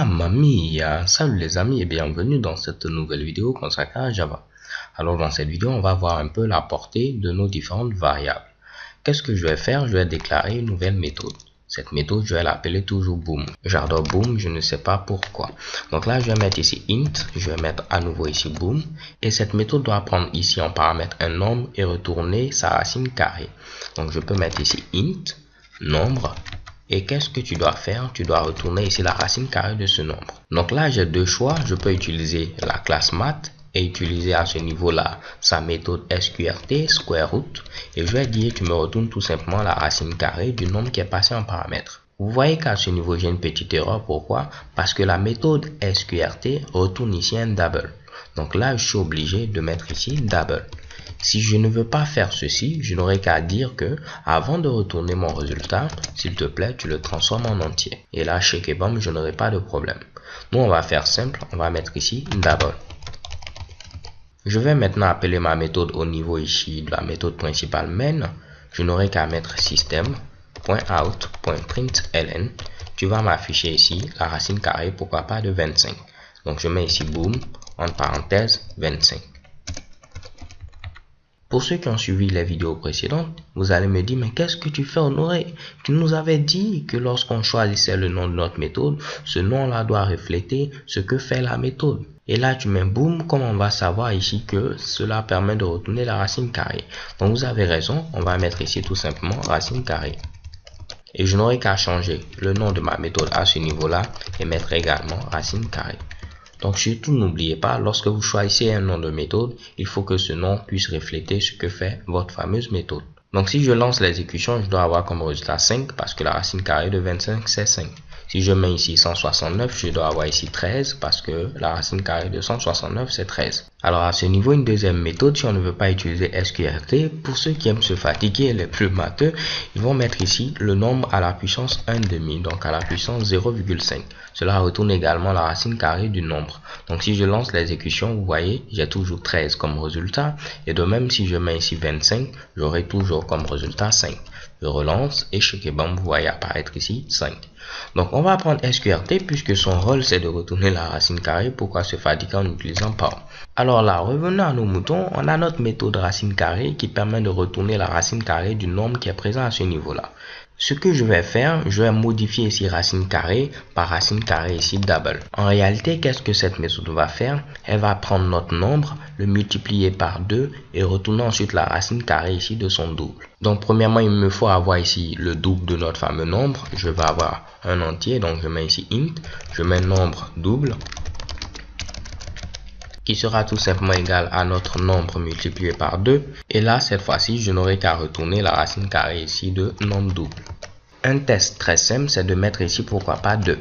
Mamma mia! Salut les amis et bienvenue dans cette nouvelle vidéo consacrée à Java. Alors dans cette vidéo, on va voir un peu la portée de nos différentes variables. Qu'est-ce que je vais faire? Je vais déclarer une nouvelle méthode. Cette méthode, je vais l'appeler toujours boom. J'adore boom, je ne sais pas pourquoi. Donc là, je vais mettre ici int, je vais mettre à nouveau ici boom. Et cette méthode doit prendre ici en paramètre un nombre et retourner sa racine carrée. Donc je peux mettre ici int, nombre. Et qu'est-ce que tu dois faire? Tu dois retourner ici la racine carrée de ce nombre. Donc là, j'ai deux choix. Je peux utiliser la classe math et utiliser à ce niveau-là sa méthode sqrt, square root. Et je vais dire, tu me retournes tout simplement la racine carrée du nombre qui est passé en paramètre. Vous voyez qu'à ce niveau, j'ai une petite erreur. Pourquoi? Parce que la méthode sqrt retourne ici un double. Donc là, je suis obligé de mettre ici double. Si je ne veux pas faire ceci, je n'aurai qu'à dire que avant de retourner mon résultat, s'il te plaît, tu le transformes en entier. Et là, chez Kebam, je n'aurai pas de problème. Nous, on va faire simple. On va mettre ici double. Je vais maintenant appeler ma méthode au niveau ici de la méthode principale main. Je n'aurai qu'à mettre system.out.println. Tu vas m'afficher ici la racine carrée, pourquoi pas de 25. Donc, je mets ici boom, entre parenthèses, 25. Pour ceux qui ont suivi les vidéos précédentes, vous allez me dire, mais qu'est-ce que tu fais, Honoré? Tu nous avais dit que lorsqu'on choisissait le nom de notre méthode, ce nom-là doit refléter ce que fait la méthode. Et là, tu mets boom, comme on va savoir ici que cela permet de retourner la racine carrée. Donc, vous avez raison, on va mettre ici tout simplement racine carrée. Et je n'aurai qu'à changer le nom de ma méthode à ce niveau-là et mettre également racine carrée. Donc surtout n'oubliez pas, lorsque vous choisissez un nom de méthode, il faut que ce nom puisse refléter ce que fait votre fameuse méthode. Donc si je lance l'exécution, je dois avoir comme résultat 5 parce que la racine carrée de 25 c'est 5. Si je mets ici 169, je dois avoir ici 13 parce que la racine carrée de 169 c'est 13. Alors à ce niveau, une deuxième méthode, si on ne veut pas utiliser sqrt, pour ceux qui aiment se fatiguer, les plus matheux, ils vont mettre ici le nombre à la puissance 1,5, donc à la puissance 0,5. Cela retourne également la racine carrée du nombre. Donc si je lance l'exécution, vous voyez, j'ai toujours 13 comme résultat. Et de même, si je mets ici 25, j'aurai toujours comme résultat 5. Je relance et chez Kebam, vous voyez apparaître ici 5. Donc on va prendre sqrt puisque son rôle c'est de retourner la racine carrée. Pourquoi se fatiguer en utilisant power? Alors là, revenons à nos moutons. On a notre méthode racine carrée qui permet de retourner la racine carrée du nombre qui est présent à ce niveau-là. Ce que je vais faire, je vais modifier ici racine carrée par racine carrée ici double. En réalité, qu'est-ce que cette méthode va faire? Elle va prendre notre nombre, le multiplier par 2 et retourner ensuite la racine carrée ici de son double. Donc premièrement, il me faut avoir ici le double de notre fameux nombre. Je vais avoir un entier, donc je mets ici int, je mets nombre double qui sera tout simplement égal à notre nombre multiplié par 2. Et là, cette fois-ci, je n'aurai qu'à retourner la racine carrée ici de nombre double. Un test très simple, c'est de mettre ici, pourquoi pas 2.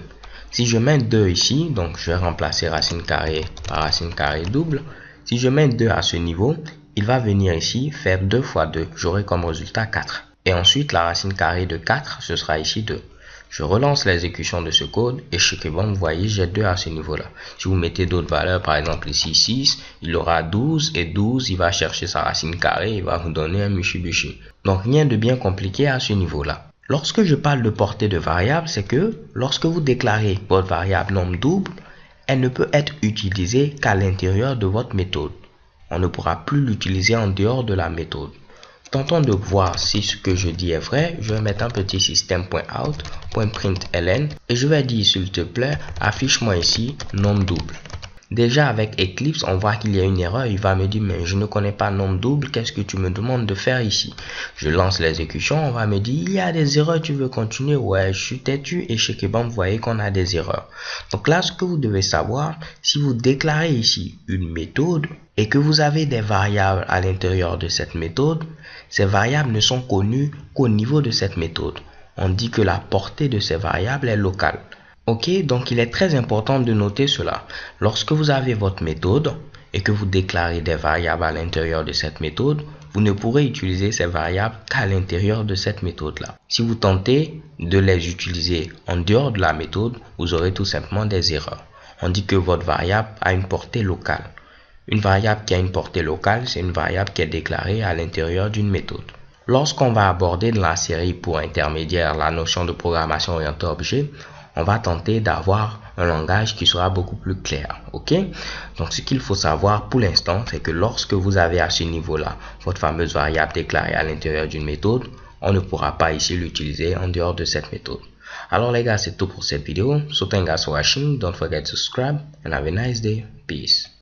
Si je mets 2 ici, donc je vais remplacer racine carrée par racine carrée double. Si je mets 2 à ce niveau, il va venir ici faire 2 fois 2. J'aurai comme résultat 4. Et ensuite, la racine carrée de 4, ce sera ici 2. Je relance l'exécution de ce code et chez Kebam, vous voyez, j'ai 2 à ce niveau-là. Si vous mettez d'autres valeurs, par exemple ici 6, il aura 12 et 12, il va chercher sa racine carrée, il va vous donner un Mitsubishi. Donc rien de bien compliqué à ce niveau-là. Lorsque je parle de portée de variable, c'est que lorsque vous déclarez votre variable nombre double, elle ne peut être utilisée qu'à l'intérieur de votre méthode. On ne pourra plus l'utiliser en dehors de la méthode. Tentons de voir si ce que je dis est vrai. Je vais mettre un petit system.out.println et je vais dire s'il te plaît, affiche-moi ici nombre double. Déjà avec Eclipse, on voit qu'il y a une erreur. Il va me dire, mais je ne connais pas nombre double. Qu'est-ce que tu me demandes de faire ici? Je lance l'exécution. On va me dire, il y a des erreurs. Tu veux continuer? Ouais, je suis têtu. Et chez Kebam, vous voyez qu'on a des erreurs. Donc là, ce que vous devez savoir, si vous déclarez ici une méthode et que vous avez des variables à l'intérieur de cette méthode, ces variables ne sont connues qu'au niveau de cette méthode. On dit que la portée de ces variables est locale. Ok, donc il est très important de noter cela. Lorsque vous avez votre méthode et que vous déclarez des variables à l'intérieur de cette méthode, vous ne pourrez utiliser ces variables qu'à l'intérieur de cette méthode-là. Si vous tentez de les utiliser en dehors de la méthode, vous aurez tout simplement des erreurs. On dit que votre variable a une portée locale. Une variable qui a une portée locale, c'est une variable qui est déclarée à l'intérieur d'une méthode. Lorsqu'on va aborder dans la série pour intermédiaire la notion de programmation orientée objet, on va tenter d'avoir un langage qui sera beaucoup plus clair. Ok? Donc, ce qu'il faut savoir pour l'instant, c'est que lorsque vous avez à ce niveau-là votre fameuse variable déclarée à l'intérieur d'une méthode, on ne pourra pas ici l'utiliser en dehors de cette méthode. Alors les gars, c'est tout pour cette vidéo. So thanks for watching. Don't forget to subscribe and have a nice day. Peace.